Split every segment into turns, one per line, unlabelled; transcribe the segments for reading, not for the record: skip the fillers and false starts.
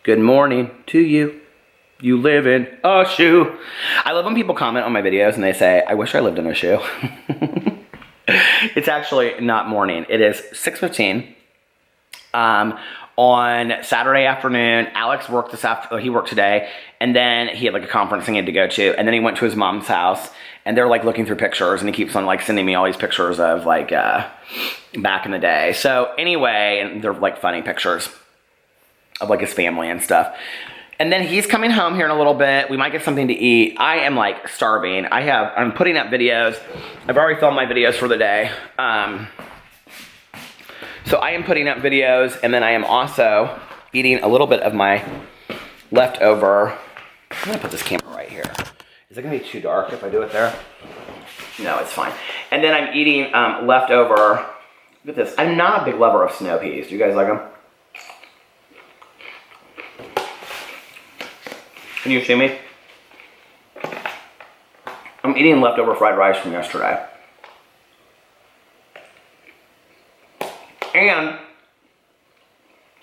Good morning to you. You live in a shoe. I love when people comment on my videos and they say, I wish I lived in a shoe. It's actually not morning. It is 6:15. On Saturday afternoon, Alex worked he worked today, and then he had like a conference he had to go to, and then he went to his mom's house, and they're like looking through pictures, and he keeps on like sending me all these pictures of like back in the day. So anyway, and they're like funny pictures of like his family and stuff. And then he's coming home here in a little bit. We might get something to eat. I am like starving. I'm putting up videos. I've already filmed my videos for the day. So I am putting up videos, and then I am also eating a little bit of my leftover. I'm gonna put this camera right here. Is it gonna be too dark if I do it there? No, it's fine. And then I'm eating leftover, look at this. I'm not a big lover of snow peas. Do you guys like them? Can you see me? I'm eating leftover fried rice from yesterday. And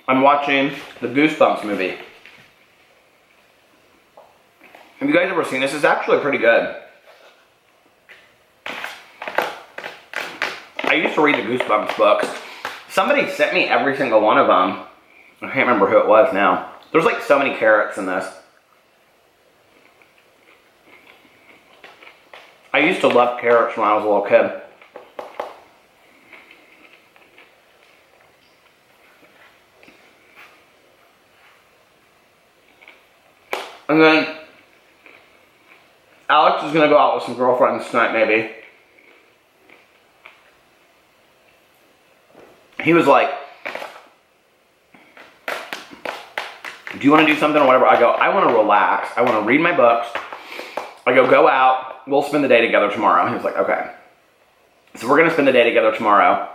I'm watching the Goosebumps movie. Have you guys ever seen this? It's actually pretty good. I used to read the Goosebumps books. Somebody sent me every single one of them. I can't remember who it was now. There's like so many carrots in this. I used to love carrots when I was a little kid. And then Alex is going to go out with some girlfriends tonight, maybe. He was like, do you want to do something or whatever? I go, I want to relax. I want to read my books. I go out. We'll spend the day together tomorrow. He was like, okay. So we're going to spend the day together tomorrow.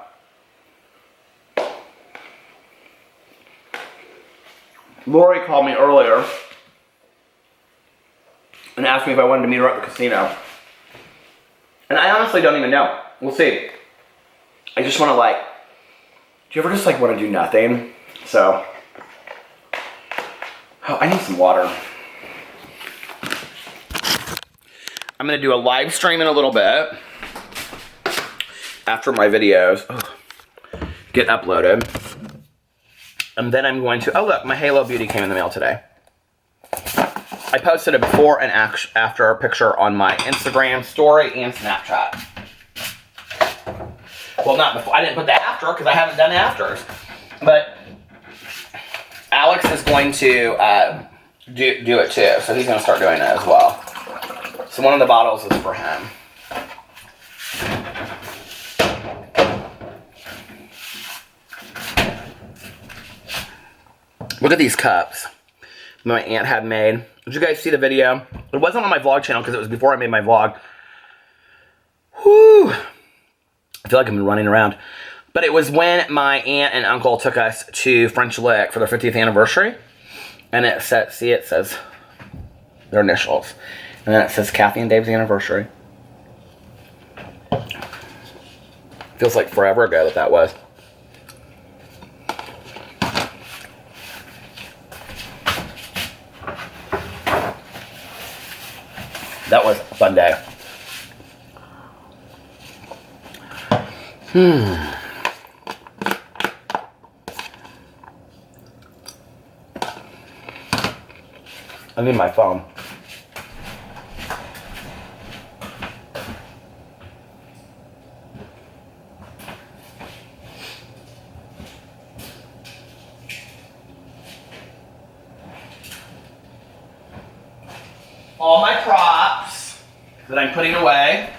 Lori called me earlier and asked me if I wanted to meet her at the casino. And I honestly don't even know. We'll see. I just want to like, do you ever just like want to do nothing? So, oh, I need some water. I'm going to do a live stream in a little bit after my videos get uploaded. And then I'm going to, oh look, my Halo Beauty came in the mail today. I posted a before and after picture on my Instagram story and Snapchat. Well, not before. I didn't put the after because I haven't done afters. But Alex is going to do it too. So he's going to start doing it as well. So one of the bottles is for him. Look at these cups my aunt had made. Did you guys see the video? It wasn't on my vlog channel because it was before I made my vlog. Whew. I feel like I've been running around. But it was when my aunt and uncle took us to French Lick for their 50th anniversary. And it says, see, it says their initials. And then it says Kathy and Dave's anniversary. Feels like forever ago that was. That was a fun day. I need my phone. All my props that I'm putting away.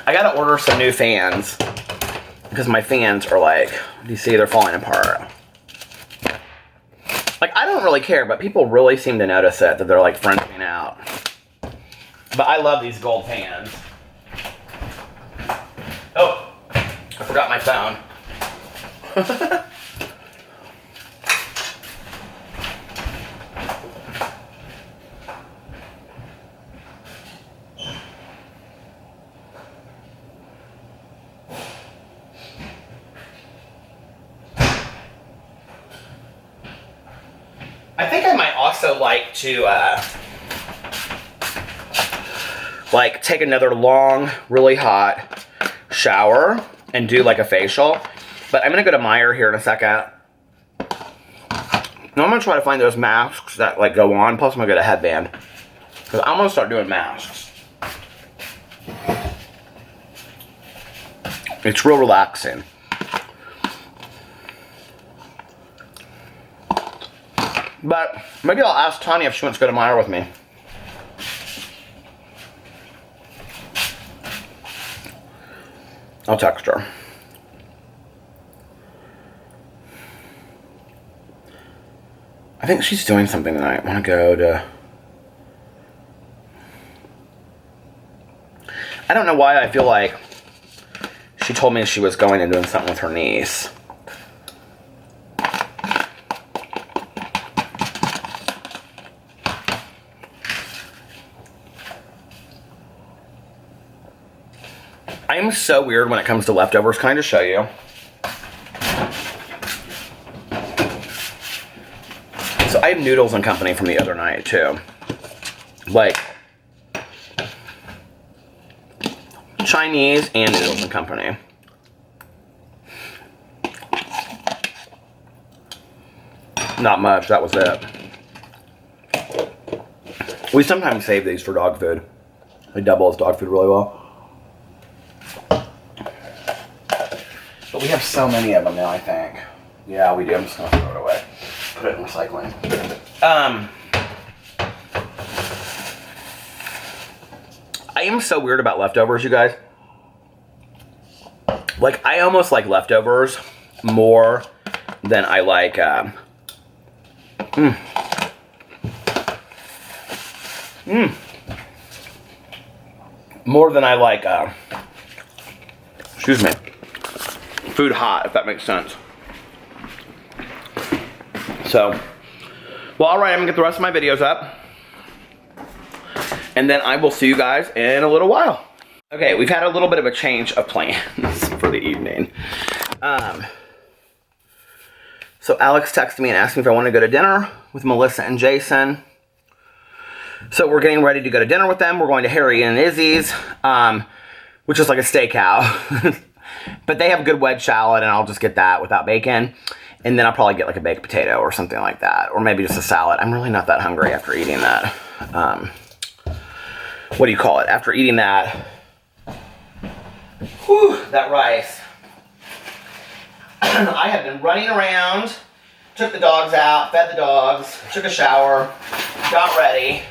I gotta order some new fans because my fans are like, do you see, they're falling apart. Like, I don't really care, but people really seem to notice it, that they're like frenching out. But I love these gold fans. Oh, I forgot my phone. I think I might also like to, like, take another long, really hot shower and do, like, a facial. But I'm going to go to Meijer here in a second. Now I'm going to try to find those masks that, like, go on. Plus, I'm going to get a headband. Because I'm going to start doing masks. It's real relaxing. But maybe I'll ask Tanya if she wants to go to Meijer with me. I'll text her. I think she's doing something tonight. I want to go to... I don't know why I feel like she told me she was going and doing something with her niece. I am so weird when it comes to leftovers. Can I just show you? So I have Noodles and Company from the other night too. Like Chinese and Noodles and Company. Not much, that was it. We sometimes save these for dog food. They double as dog food really well. But we have so many of them now, I think. Yeah, we do. I'm just going to throw it away. Put it in recycling. I am so weird about leftovers, you guys. Like, I almost like leftovers more than I like, more than I like, excuse me, food hot, if that makes sense. So, well, all right, I'm gonna get the rest of my videos up. And then I will see you guys in a little while. Okay, we've had a little bit of a change of plans for the evening. So Alex texted me and asked me if I want to go to dinner with Melissa and Jason. So we're getting ready to go to dinner with them. We're going to Harry and Izzy's, which is like a steakhouse. But they have a good wedge salad, and I'll just get that without bacon. And then I'll probably get like a baked potato or something like that. Or maybe just a salad. I'm really not that hungry after eating that. What do you call it? After eating that, whew, that rice. I have been running around, took the dogs out, fed the dogs, took a shower, got ready.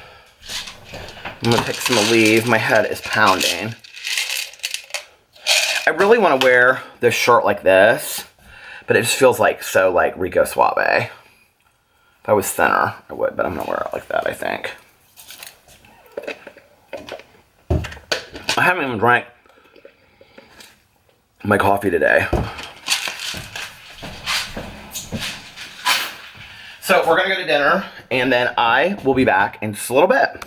I'm gonna take some leave. My head is pounding. I really want to wear this shirt like this, but it just feels like so like Rico Suave. If I was thinner, I would, but I'm gonna wear it like that, I think. I haven't even drank my coffee today. So we're gonna go to dinner, and then I will be back in just a little bit.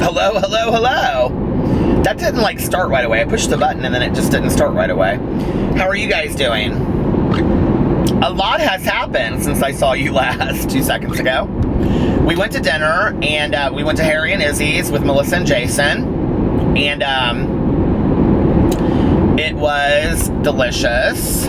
Hello, hello, hello. That didn't like start right away. I pushed the button and then it just didn't start right away. How are you guys doing? A lot has happened since I saw you last 2 seconds ago. We went to dinner, and we went to Harry and Izzy's with Melissa and Jason, and it was delicious,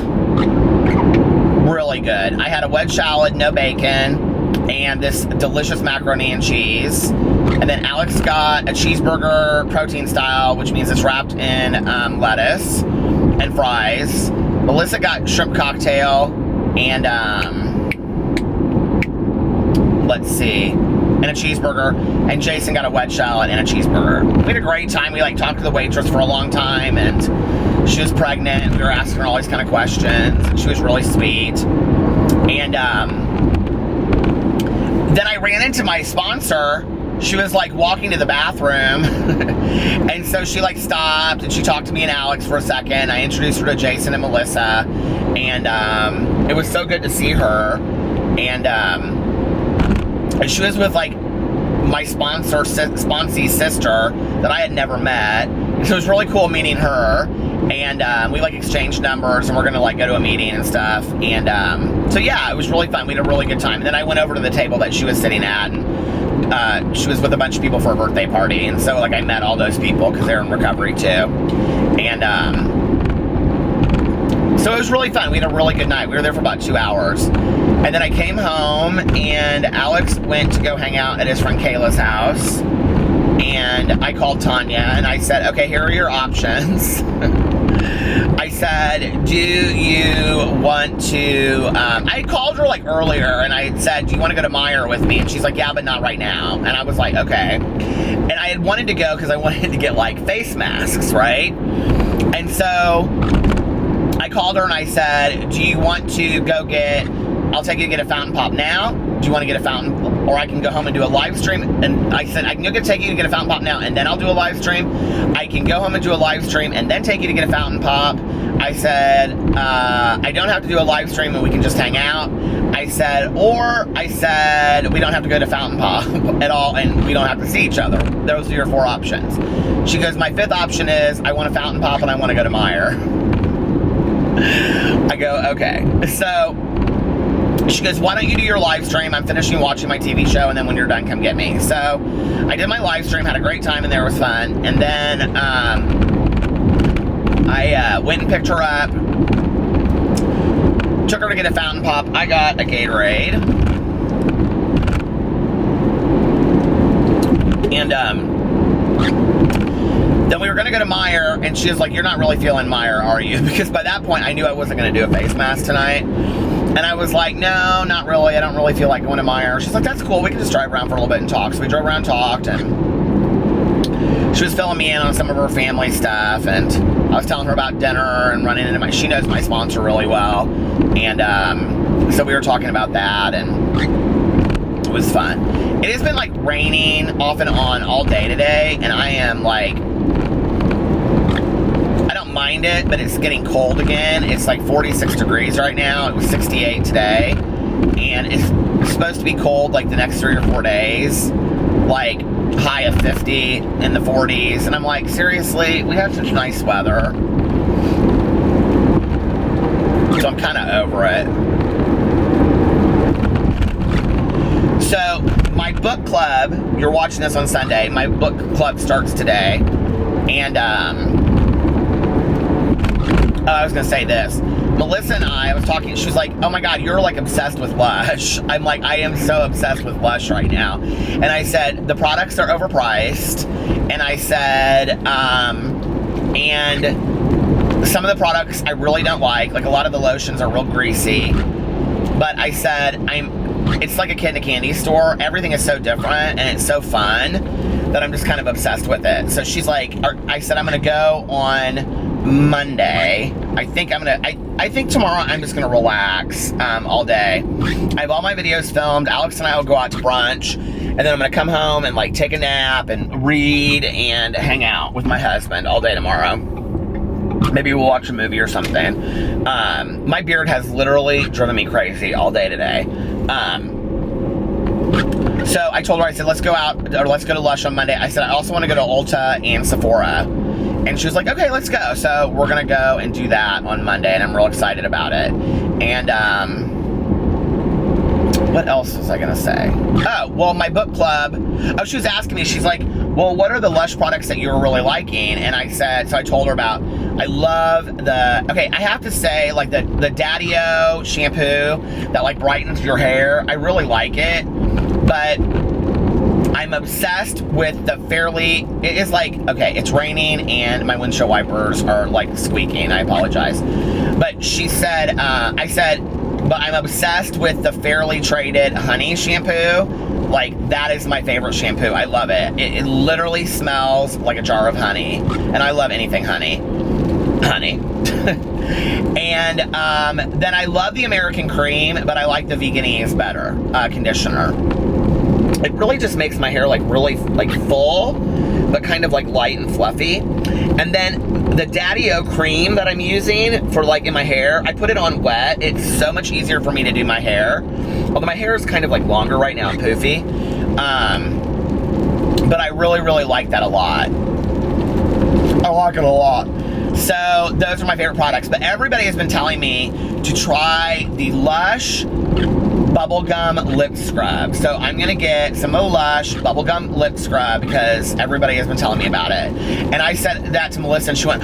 really good. I had a wedge salad, no bacon, and this delicious macaroni and cheese, and then Alex got a cheeseburger protein style, which means it's wrapped in lettuce and fries. Melissa got shrimp cocktail, and let's see, and a cheeseburger, and Jason got a wedge salad and a cheeseburger. We had a great time. We like talked to the waitress for a long time, and she was pregnant, and we were asking her all these kind of questions, and she was really sweet. And then I ran into my sponsor. She was like walking to the bathroom, and so she like stopped and she talked to me and Alex for a second. I introduced her to Jason and Melissa, and it was so good to see her. And she was with like my sponsee's sister that I had never met. So it was really cool meeting her. And we like exchanged numbers, and we're gonna like go to a meeting and stuff. And so yeah, it was really fun. We had a really good time. And then I went over to the table that she was sitting at, and she was with a bunch of people for a birthday party. And so like I met all those people because they're in recovery too. And so it was really fun. We had a really good night. We were there for about 2 hours. And then I came home, and Alex went to go hang out at his friend Kayla's house. And I called Tanya, and I said, okay, here are your options. I said, do you want to, I called her like earlier, and I said, do you want to go to Meijer with me? And she's like, yeah, but not right now. And I was like, okay. And I had wanted to go because I wanted to get like face masks, right? And so I called her and I said, do you want to go I'll take you to get a fountain pop now. Do you want to get a fountain, or I can go home and do a live stream? And I said, I can take you to get a fountain pop now, and then I'll do a live stream. I can go home and do a live stream, and then take you to get a fountain pop. I said, I don't have to do a live stream, and we can just hang out. I said, we don't have to go to fountain pop at all, and we don't have to see each other. Those are your 4 options. She goes, my 5th option is I want a fountain pop, and I want to go to Meijer. I go, okay. So she goes, why don't you do your live stream? I'm finishing watching my TV show, and then when you're done, come get me. So I did my live stream, had a great time, and there was fun. And then I went and picked her up, took her to get a fountain pop. I got a Gatorade. And then we were going to go to Meijer, and she was like, you're not really feeling Meijer, are you? Because by that point, I knew I wasn't going to do a face mask tonight. And I was like, no, not really. I don't really feel like going to Meijer. She's like, that's cool. We can just drive around for a little bit and talk. So we drove around and talked, and she was filling me in on some of her family stuff. And I was telling her about dinner and running into she knows my sponsor really well. And so we were talking about that, and it was fun. It has been like raining off and on all day today. And I am like, mind it, but it's getting cold again. It's like 46 degrees right now. It was 68 today, and it's supposed to be cold like the next 3 or 4 days, like high of 50 in the 40s. And I'm like, seriously, we have such nice weather. So I'm kind of over it. So my book club, you're watching this on Sunday, my book club starts today. And I was going to say this. Melissa and I was talking, she was like, oh my God, you're like obsessed with Lush. I'm like, I am so obsessed with Lush right now. And I said, the products are overpriced. And I said, and some of the products I really don't like a lot of the lotions are real greasy. But I said, it's like a kid in a candy store. Everything is so different, and it's so fun that I'm just kind of obsessed with it. So she's like, I said, I'm going to go on Monday. I think tomorrow I'm just gonna relax all day. I have all my videos filmed. Alex and I will go out to brunch, and then I'm gonna come home and like take a nap and read and hang out with my husband all day tomorrow. Maybe we'll watch a movie or something. My beard has literally driven me crazy all day today. So I told her, I said, let's go to Lush on Monday. I said, I also want to go to Ulta and Sephora. And she was like, okay, let's go. So we're going to go and do that on Monday, and I'm real excited about it. And what else was I going to say? Oh, well, my book club. Oh, she was asking me, she's like, well, what are the Lush products that you were really liking? And I said, so I told her about, I love okay, I have to say, like the Daddy-O shampoo that like brightens your hair. I really like it, but I'm obsessed with the Fairly, it is like, okay, it's raining and my windshield wipers are like squeaking, I apologize. But she said, I said, but I'm obsessed with the Fairly Traded Honey shampoo. Like, that is my favorite shampoo. I love it. It literally smells like a jar of honey, and I love anything honey. And then I love the American Cream, but I like the Veganese better conditioner. It really just makes my hair like really like full, but kind of like light and fluffy. And then the Daddy-O cream that I'm using for like in my hair, I put it on wet. It's so much easier for me to do my hair. Although my hair is kind of like longer right now and poofy. But I really, really like that a lot. I like it a lot. So those are my favorite products. But everybody has been telling me to try the Lush Bubblegum Lip Scrub. So I'm going to get some of the Lush Bubblegum Lip Scrub because everybody has been telling me about it. And I said that to Melissa and she went,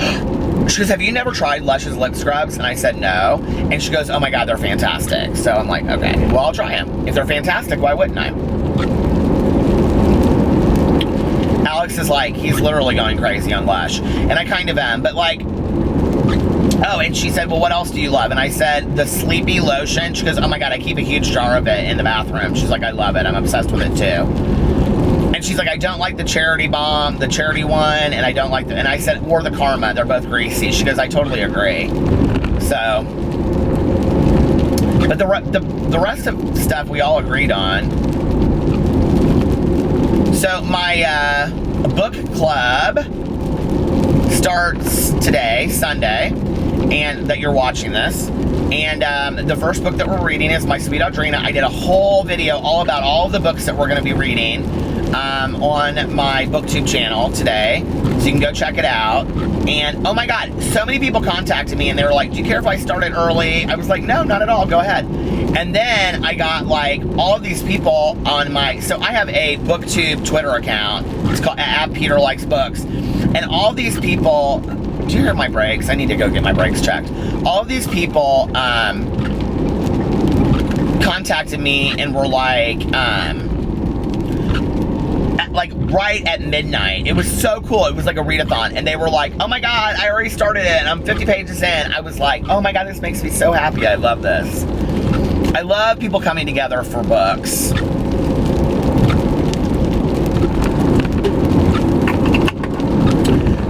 she goes, have you never tried Lush's lip scrubs? And I said no. And she goes, oh my God, they're fantastic. So I'm like, okay, well, I'll try them. If they're fantastic, why wouldn't I? Alex is like, he's literally going crazy on Lush. And I kind of am, but like, oh, and she said, well, what else do you love? And I said, the Sleepy lotion. She goes, oh my God, I keep a huge jar of it in the bathroom. She's like, I love it. I'm obsessed with it too. And she's like, I don't like the Charity Balm, the Charity one, and I don't like the, and I said, or the Karma, they're both greasy. She goes, I totally agree. So, but the rest of stuff we all agreed on. So my book club starts today, Sunday, and that you're watching this. And the first book that we're reading is My Sweet Audrina. I did a whole video all about all of the books that we're going to be reading on my BookTube channel today. So you can go check it out. And oh my God, so many people contacted me and they were like, do you care if I started early? I was like, no, not at all, go ahead. And then I got like all of these people on my, so I have a BookTube Twitter account. It's called @PeterLikesBooks. And all these people, do you hear my brakes? I need to go get my brakes checked. All of these people contacted me and were like right at midnight. It was so cool. It was like a readathon. And they were like, oh my God, I already started it. And I'm 50 pages in. I was like, oh my God, this makes me so happy. I love this. I love people coming together for books.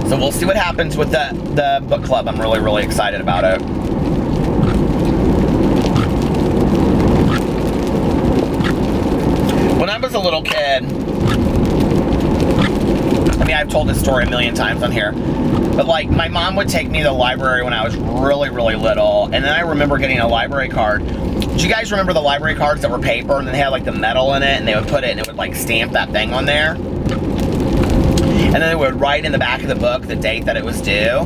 So we'll see what happens with the book club. I'm really, really excited about it. When I was a little kid, I mean, I've told this story a million times on here, but like my mom would take me to the library when I was really, really little, and then I remember getting a library card. Do you guys remember the library cards that were paper and they had like the metal in it and they would put it and it would like stamp that thing on there? And then they would write in the back of the book the date that it was due.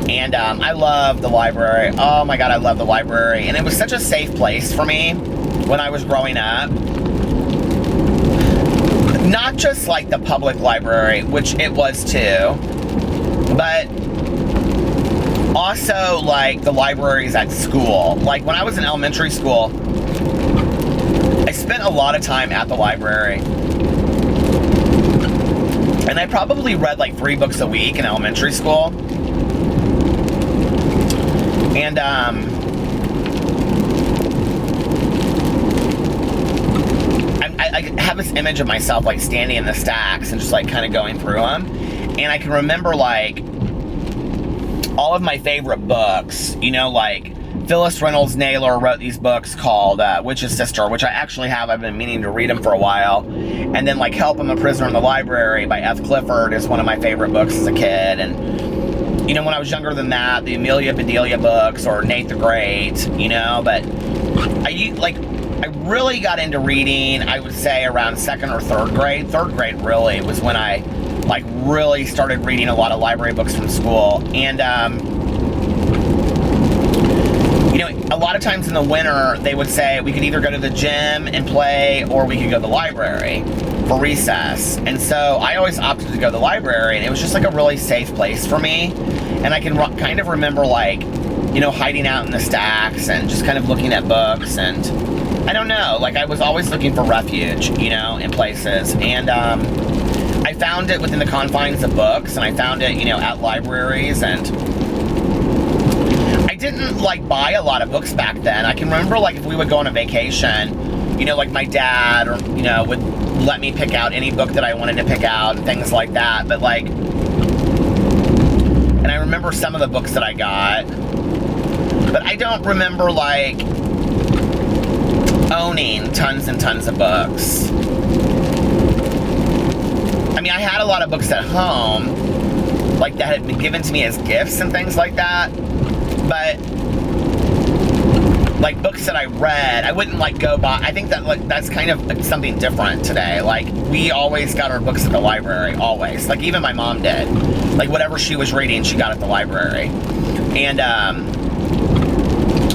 And I love the library. Oh my God, I love the library. And it was such a safe place for me when I was growing up. Not just like the public library, which it was too, but also like the libraries at school. Like when I was in elementary school, I spent a lot of time at the library. And I probably read like 3 books a week in elementary school. And I have this image of myself like standing in the stacks and just like kind of going through them. And I can remember like all of my favorite books, you know, like Phyllis Reynolds Naylor wrote these books called Witch's Sister, which I actually have. I've been meaning to read them for a while. And then like Help, I'm a Prisoner in the Library by F. Clifford is one of my favorite books as a kid. And, you know, when I was younger than that, the Amelia Bedelia books or Nate the Great, you know, but I really got into reading, I would say around 2nd or 3rd grade. 3rd grade really was when I like really started reading a lot of library books from school. And, you know, a lot of times in the winter, they would say we could either go to the gym and play or we could go to the library for recess. And so I always opted to go to the library, and it was just like a really safe place for me. And I can kind of remember like, you know, hiding out in the stacks and just kind of looking at books. And I don't know, like I was always looking for refuge, you know, in places. And I found it within the confines of books, and I found it, you know, at libraries. And I didn't like buy a lot of books back then. I can remember like if we would go on a vacation, you know, like my dad or, you know, would let me pick out any book that I wanted to pick out and things like that. But like, and I remember some of the books that I got, but I don't remember like owning tons and tons of books. I mean, I had a lot of books at home, like that had been given to me as gifts and things like that, but like books that I read, I wouldn't like go buy. I think that like that's kind of something different today. Like we always got our books at the library, always. Like even my mom did. Like whatever she was reading, she got at the library. And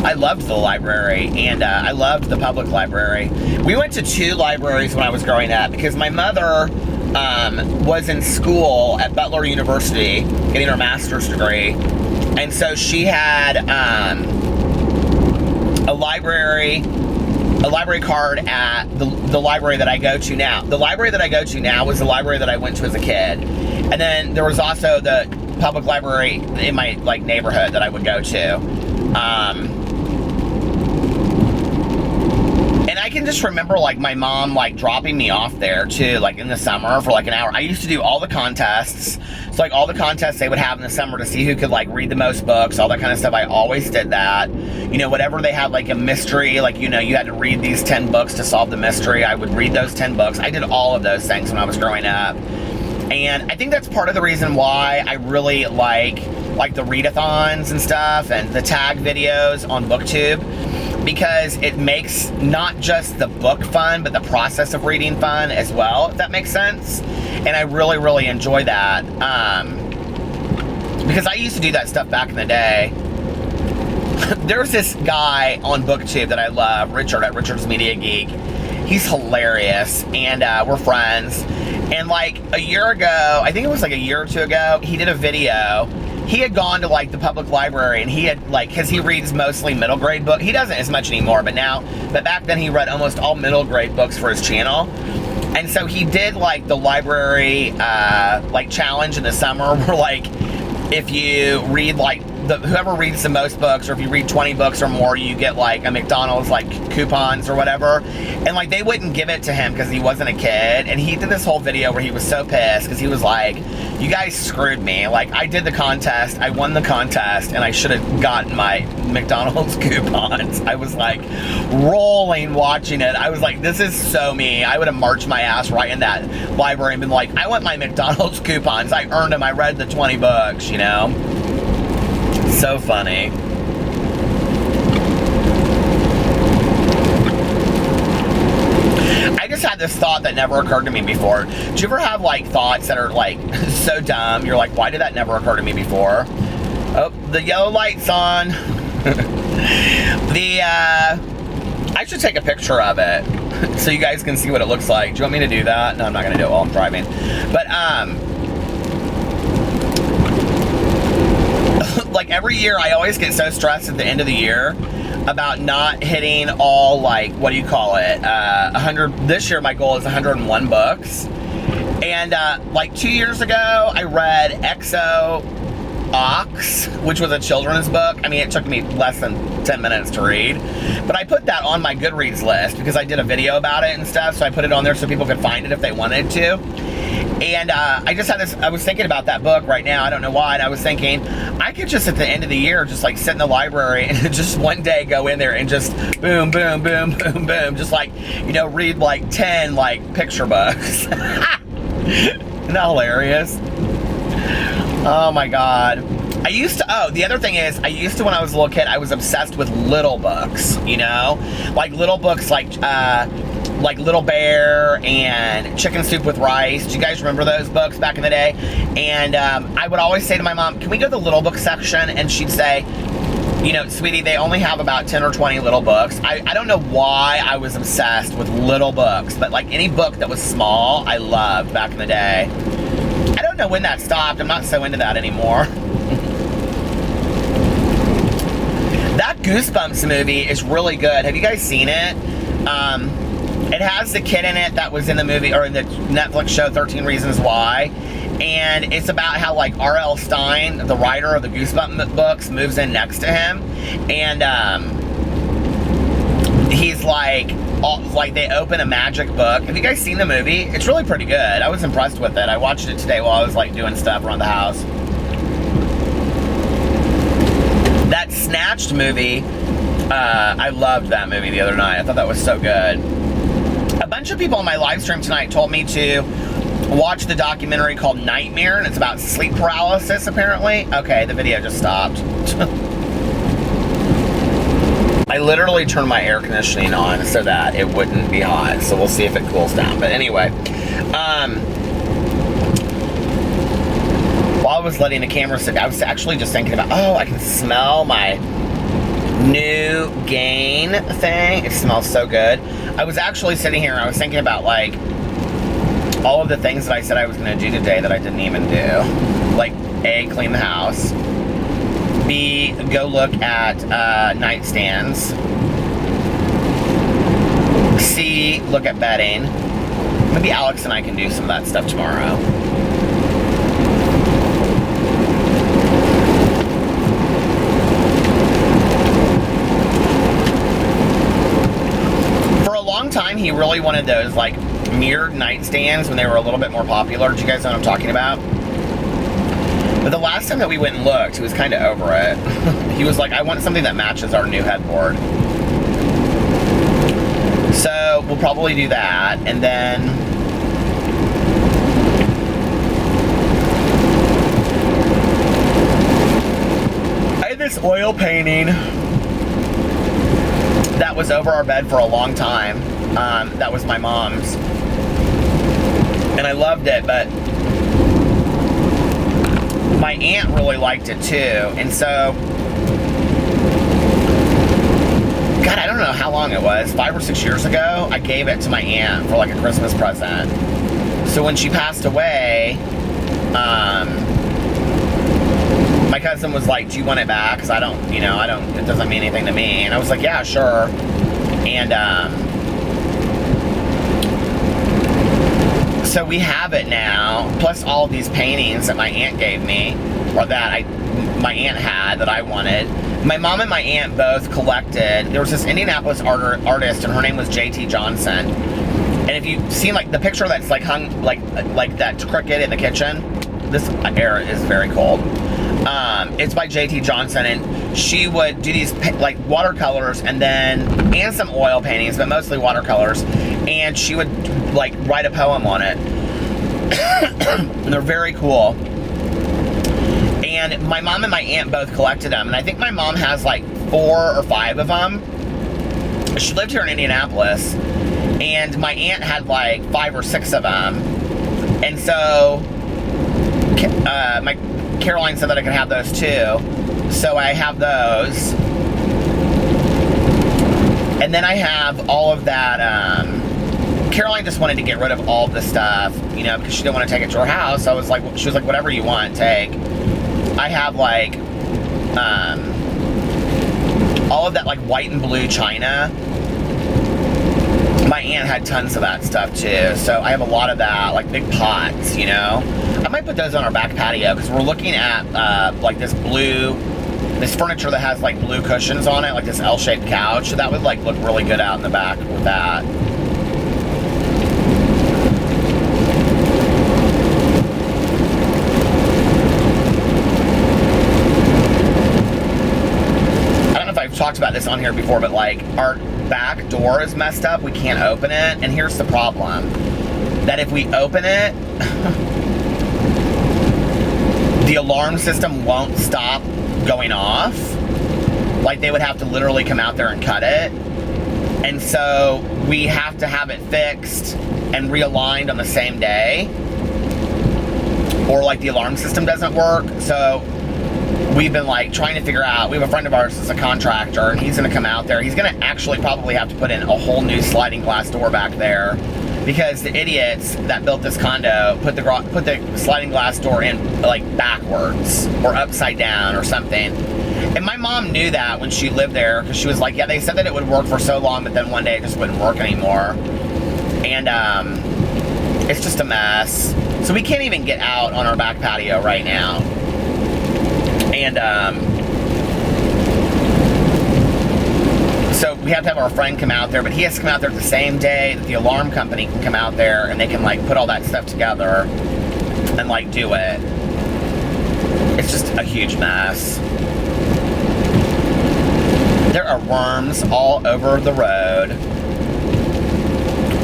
I loved the library, and I loved the public library. We went to 2 libraries when I was growing up because my mother was in school at Butler University getting her master's degree, and so she had a library card at the library that I go to now. The library that I go to now was the library that I went to as a kid, and then there was also the public library in my like neighborhood that I would go to. And I can just remember like my mom like dropping me off there too, like in the summer for like an hour. I used to do all the contests. So like all the contests they would have in the summer to see who could like read the most books, all that kind of stuff. I always did that. You know, whatever they had like a mystery, like, you know, you had to read these 10 books to solve the mystery. I would read those 10 books. I did all of those things when I was growing up. And I think that's part of the reason why I really like the readathons and stuff and the tag videos on BookTube, because it makes not just the book fun, but the process of reading fun as well, if that makes sense. And I really, really enjoy that. Because I used to do that stuff back in the day. There's this guy on BookTube that I love, Richard at Richard's Media Geek. He's hilarious, and we're friends. And like a year ago, I think it was like a year or 2 ago, he did a video. He had gone to like the public library, and he had like, cause he reads mostly middle grade books. He doesn't as much anymore, but back then he read almost all middle grade books for his channel. And so he did like the library like challenge in the summer where like if you read like whoever reads the most books, or if you read 20 books or more, you get like a McDonald's like coupons or whatever. And like they wouldn't give it to him because he wasn't a kid. And he did this whole video where he was so pissed because he was like, you guys screwed me. Like I did the contest, I won the contest, and I should have gotten my McDonald's coupons. I was like rolling watching it. I was like, this is so me. I would have marched my ass right in that library and been like, I want my McDonald's coupons. I earned them. I read the 20 books, you know? So funny. I just had this thought that never occurred to me before. Do you ever have like thoughts that are like so dumb? You're like, why did that never occur to me before? Oh, the yellow light's on. I should take a picture of it so you guys can see what it looks like. Do you want me to do that? No, I'm not gonna do it while I'm driving. But like every year I always get so stressed at the end of the year about not hitting all, like, what do you call it, 100. This year my goal is 101 books. And like 2 years ago I read XO Ox, which was a children's book. I mean, it took me less than 10 minutes to read, but I put that on my Goodreads list because I did a video about it and stuff, so I put it on there so people could find it if they wanted to. And I just had this, I was thinking about that book right now, I don't know why, and I was thinking, I could just at the end of the year just like sit in the library and just one day go in there and just boom, boom, boom, boom, boom, just like, you know, read like 10 like picture books. Isn't that hilarious? Oh my God. I used to, oh, the other thing is, I used to, when I was a little kid, I was obsessed with little books, you know? Like little books like Little Bear and Chicken Soup with Rice. Do you guys remember those books back in the day? And I would always say to my mom, can we go to the little book section? And she'd say, you know, sweetie, they only have about 10 or 20 little books. I don't know why I was obsessed with little books, but like any book that was small, I loved back in the day. I don't know when that stopped. I'm not so into that anymore. That Goosebumps movie is really good. Have you guys seen it? It has the kid in it that was in the movie, or in the Netflix show 13 Reasons Why. And it's about how like R.L. Stine, the writer of the Goosebumps books, moves in next to him. And he's like they open a magic book. Have you guys seen the movie? It's really pretty good. I was impressed with it. I watched it today while I was like doing stuff around the house. That Snatched movie, I loved that movie the other night. I thought that was so good. A bunch of people on my live stream tonight told me to watch the documentary called Nightmare, and it's about sleep paralysis, apparently. Okay, the video just stopped. I literally turned my air conditioning on so that it wouldn't be hot. So we'll see if it cools down. But anyway, while I was letting the camera sit, I was actually just thinking about, oh, I can smell my new Gain thing. It smells so good. I was actually sitting here and I was thinking about like all of the things that I said I was going to do today that I didn't even do. Like A, clean the house. B, go look at nightstands. C, look at bedding. Maybe Alex and I can do some of that stuff tomorrow. For a long time, he really wanted those like mirrored nightstands when they were a little bit more popular. Do you guys know what I'm talking about? But the last time that we went and looked, he was kind of over it. He was like, I want something that matches our new headboard. So we'll probably do that. And then I had this oil painting that was over our bed for a long time. That was my mom's. And I loved it, but my aunt really liked it too, and so, God, I don't know how long it was, 5 or 6 years ago, I gave it to my aunt for like a Christmas present. So when she passed away, my cousin was like, do you want it back? Because I don't, it doesn't mean anything to me. And I was like, yeah, sure. And, so we have it now, plus all of these paintings that my aunt gave me, or that my aunt had that I wanted. My mom and my aunt both collected. There was this Indianapolis artist, and her name was J.T. Johnson. And if you've seen like the picture that's like hung like that cricket in the kitchen, this air is very cold. It's by J.T. Johnson, and she would do these like watercolors and some oil paintings, but mostly watercolors. And she would like write a poem on it. And they're very cool. And my mom and my aunt both collected them, and I think my mom has like 4 or 5 of them. She lived here in Indianapolis, and my aunt had like 5 or 6 of them. And so my Caroline said that I could have those too, so I have those. And then I have all of that. Caroline just wanted to get rid of all the stuff, because she didn't want to take it to her house. I was like, she was like, whatever you want, take. I have like all of that like white and blue china. My aunt had tons of that stuff too, so I have a lot of that, like big pots, I might put those on our back patio, because we're looking at like this furniture that has like blue cushions on it, like this L-shaped couch. So that would like look really good out in the back with that. I've talked about this on here before, but like our back door is messed up. We can't open it, and here's the problem: that if we open it, the alarm system won't stop going off. Like they would have to literally come out there and cut it, and so we have to have it fixed and realigned on the same day, or like the alarm system doesn't work. So we've been like trying to figure out, we have a friend of ours that's a contractor, and he's going to come out there. He's going to actually probably have to put in a whole new sliding glass door back there, because the idiots that built this condo put the sliding glass door in like backwards or upside down or something. And my mom knew that when she lived there, because she was like, yeah, they said that it would work for so long, but then one day it just wouldn't work anymore. And it's just a mess. So we can't even get out on our back patio right now. And so we have to have our friend come out there, but he has to come out there the same day that the alarm company can come out there, and they can like put all that stuff together and like do it. It's just a huge mess. There are worms all over the road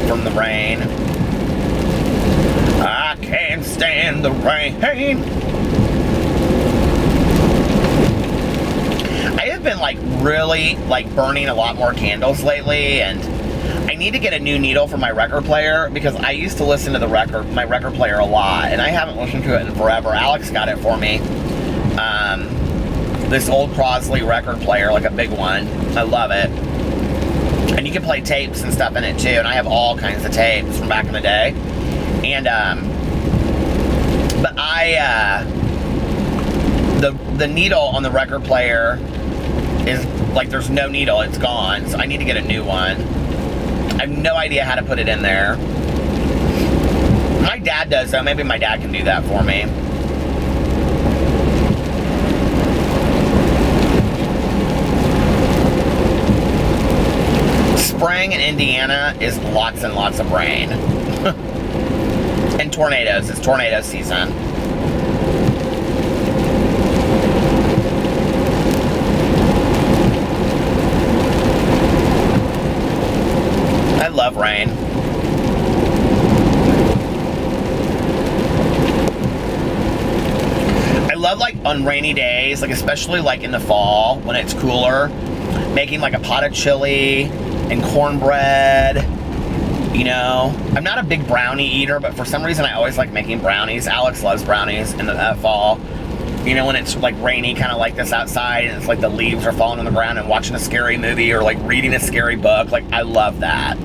from the rain. I can't stand the rain. been like really like burning a lot more candles lately, and I need to get a new needle for my record player because I used to listen to my record player a lot, and I haven't listened to it in forever. Alex got it for me. This old Crosley record player, like a big one. I love it. And you can play tapes and stuff in it too, and I have all kinds of tapes from back in the day. And but the needle on the record player is like, there's no needle, it's gone, so I need to get a new one. I have no idea how to put it in there. My dad does though, maybe my dad can do that for me. Spring in Indiana is lots and lots of rain. And tornadoes, it's tornado season. I love rain. I love like on rainy days, like especially like in the fall when it's cooler, making like a pot of chili and cornbread. You know, I'm not a big brownie eater, but for some reason I always like making brownies. Alex loves brownies in the fall. You know, when it's like rainy, kind of like this outside, and it's like the leaves are falling on the ground, and watching a scary movie or like reading a scary book. Like, I love that.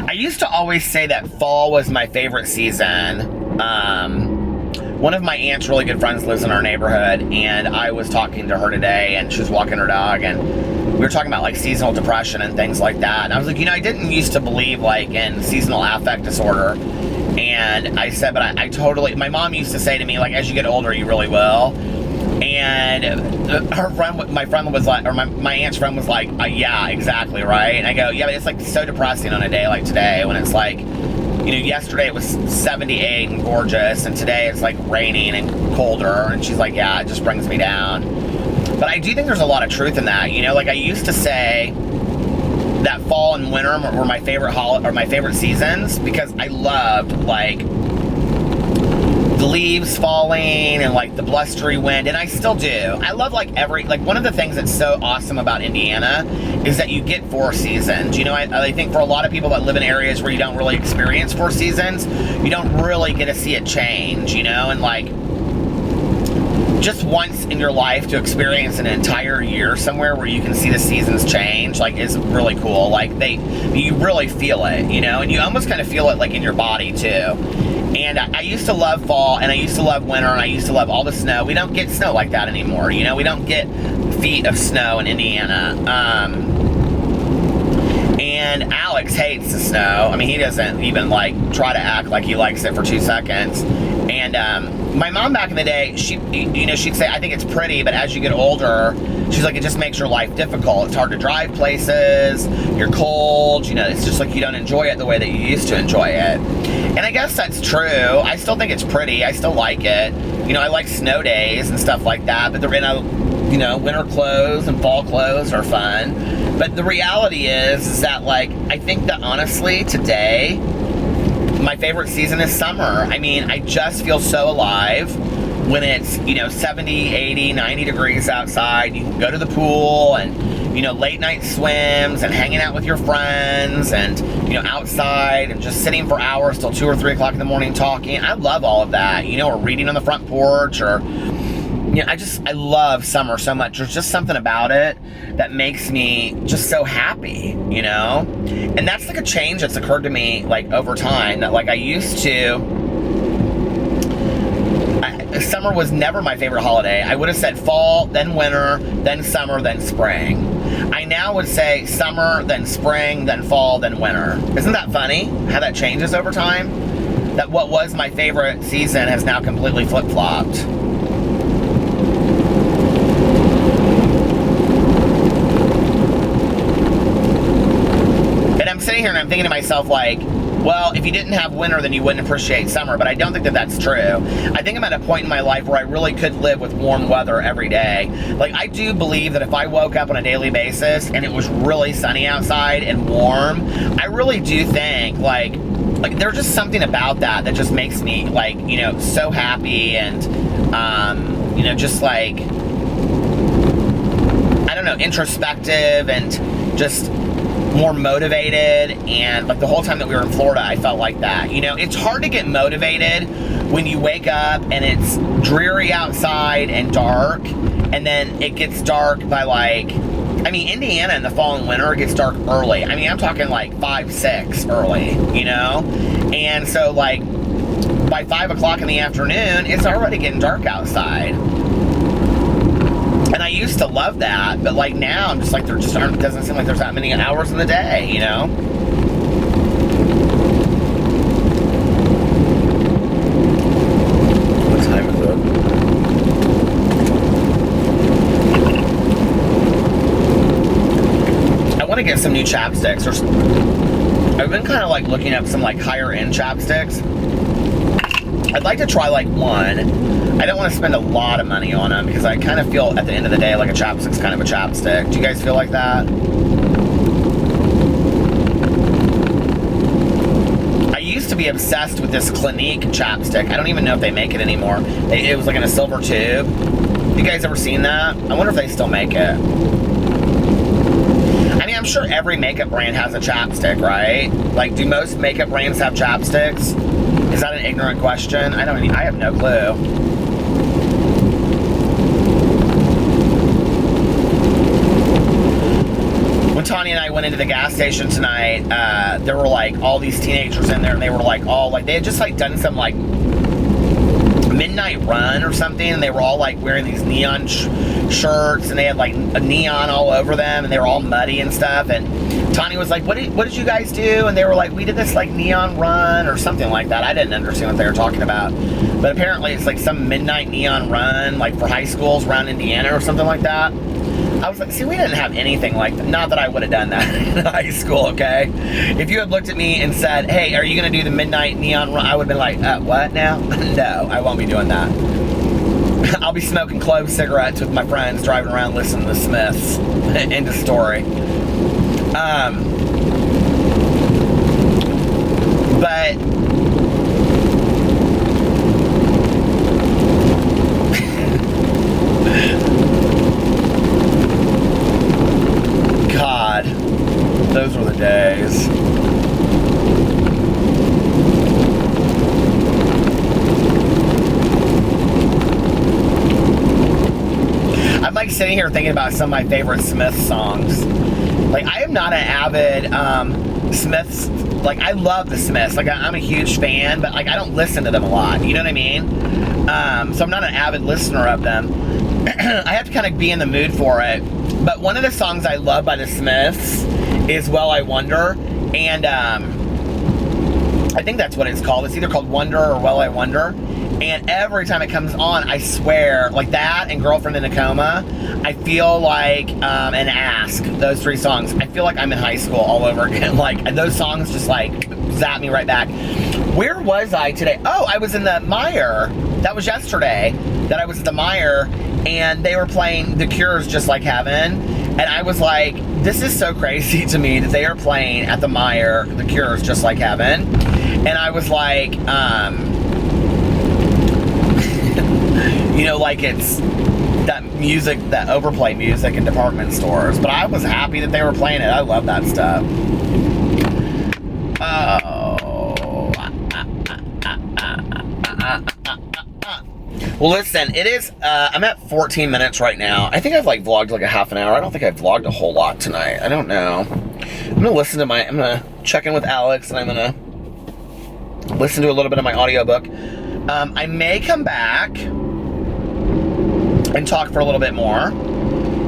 I used to always say that fall was my favorite season. One of my aunt's really good friends lives in our neighborhood, and I was talking to her today, and she was walking her dog, and we were talking about like seasonal depression and things like that. And I was like, you know, I didn't used to believe like in seasonal affect disorder. And I said, but I totally, my mom used to say to me, like, as you get older, you really will. And her friend, my friend was like, or my aunt's friend was like, yeah, exactly, right? And I go, yeah, but it's like so depressing on a day like today when it's like, you know, yesterday it was 78 and gorgeous, and today it's like raining and colder. And she's like, yeah, it just brings me down. But I do think there's a lot of truth in that. You know, like I used to say that fall and winter were my favorite my favorite seasons because I loved like the leaves falling and like the blustery wind, and I still do. I love like one of the things that's so awesome about Indiana is that you get 4 seasons. You know, I think for a lot of people that live in areas where you don't really experience 4 seasons, you don't really get to see it change, you know, and like just once in your life to experience an entire year somewhere where you can see the seasons change, like, is really cool. Like, you really feel it, you know, and you almost kind of feel it, like, in your body, too. And I used to love fall, and I used to love winter, and I used to love all the snow. We don't get snow like that anymore, you know? We don't get feet of snow in Indiana. And Alex hates the snow. I mean, he doesn't even, like, try to act like he likes it for 2 seconds. And my mom back in the day, she'd say, I think it's pretty, but as you get older, she's like, it just makes your life difficult. It's hard to drive places, you're cold, you know, it's just like you don't enjoy it the way that you used to enjoy it. And I guess that's true. I still think it's pretty. I still like it. You know, I like snow days and stuff like that, but you know, winter clothes and fall clothes are fun. But the reality is that, like, I think that honestly, today, my favorite season is summer. I mean, I just feel so alive when it's, you know, 70, 80, 90 degrees outside. You can go to the pool and, you know, late night swims and hanging out with your friends and, you know, outside and just sitting for hours till 2 or 3 o'clock in the morning talking. I love all of that, you know, or reading on the front porch, or, you know, I love summer so much. There's just something about it that makes me just so happy, you know? And that's like a change that's occurred to me, like, over time, that, like, I used to, summer was never my favorite holiday. I would have said fall, then winter, then summer, then spring. I now would say summer, then spring, then fall, then winter. Isn't that funny, how that changes over time? That what was my favorite season has now completely flip-flopped. I'm sitting here and I'm thinking to myself, like, well, if you didn't have winter, then you wouldn't appreciate summer. But I don't think that that's true. I think I'm at a point in my life where I really could live with warm weather every day. Like, I do believe that if I woke up on a daily basis and it was really sunny outside and warm, I really do think, like there's just something about that that just makes me, like, you know, so happy and, you know, just like, I don't know, introspective and just more motivated. And like the whole time that we were in Florida, I felt like that. You know, it's hard to get motivated when you wake up and it's dreary outside and dark, and then it gets dark by like, I mean, Indiana in the fall and winter, it gets dark early. I mean, I'm talking like 5, 6 early, you know? And so like by 5 o'clock in the afternoon, it's already getting dark outside. And I used to love that, but like now I'm just like, there just aren't, doesn't seem like there's that many hours in the day, you know? What time is it? I want to get some new chapsticks. I've been kind of like looking up some like higher end chapsticks. I'd like to try like one. I don't want to spend a lot of money on them because I kind of feel at the end of the day like a chapstick's kind of a chapstick. Do you guys feel like that? I used to be obsessed with this Clinique chapstick. I don't even know if they make it anymore. It was like in a silver tube. You guys ever seen that? I wonder if they still make it. I mean, I'm sure every makeup brand has a chapstick, right? Like, do most makeup brands have chapsticks? Is that an ignorant question? I have no clue. When Tanya and I went into the gas station tonight, there were like all these teenagers in there, and they were like all like, they had just like done some like midnight run or something, and they were all like wearing these neon shirts, and they had like a neon all over them, and they were all muddy and stuff. And Tanya was like, what did you guys do? And they were like, we did this like neon run or something like that. I didn't understand what they were talking about, but apparently it's like some midnight neon run like for high schools around Indiana or something like that. I was like, see, we didn't have anything like that. Not that I would have done that in high school, okay? If you had looked at me and said, hey, are you going to do the midnight neon run? I would have been like, what now? No, I won't be doing that. I'll be smoking clove cigarettes with my friends, driving around listening to the Smiths. End of story. But God, those were the days. I'm like sitting here thinking about some of my favorite Smiths songs. Like, I am not an avid Smiths, like, I love the Smiths. Like, I'm a huge fan, but like, I don't listen to them a lot. You know what I mean? So I'm not an avid listener of them. I have to kind of be in the mood for it. But one of the songs I love by the Smiths is Well I Wonder, and I think that's what it's called. It's either called Wonder or Well I Wonder. And every time it comes on, I swear, like that and Girlfriend in a Coma, I feel like, and Ask, those 3 songs, I feel like I'm in high school all over again. Like, those songs just like zap me right back. Where was I today? Oh, I was in the Meyer. That was yesterday that I was at the Meyer, and they were playing The Cure's Just Like Heaven. And I was like, this is so crazy to me that they are playing at the Meyer The Cure's Just Like Heaven. And I was like, you know, like it's that music, that overplay music in department stores. But I was happy that they were playing it. I love that stuff. Well, listen, it is, I'm at 14 minutes right now. I think I've like vlogged like a half an hour. I don't think I've vlogged a whole lot tonight. I don't know. I'm gonna check in with Alex, and I'm gonna listen to a little bit of my audiobook. I may come back and talk for a little bit more.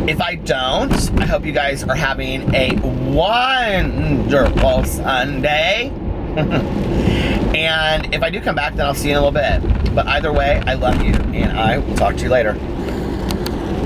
If I don't, I hope you guys are having a wonderful Sunday. And if I do come back, then I'll see you in a little bit. But either way, I love you, and I will talk to you later.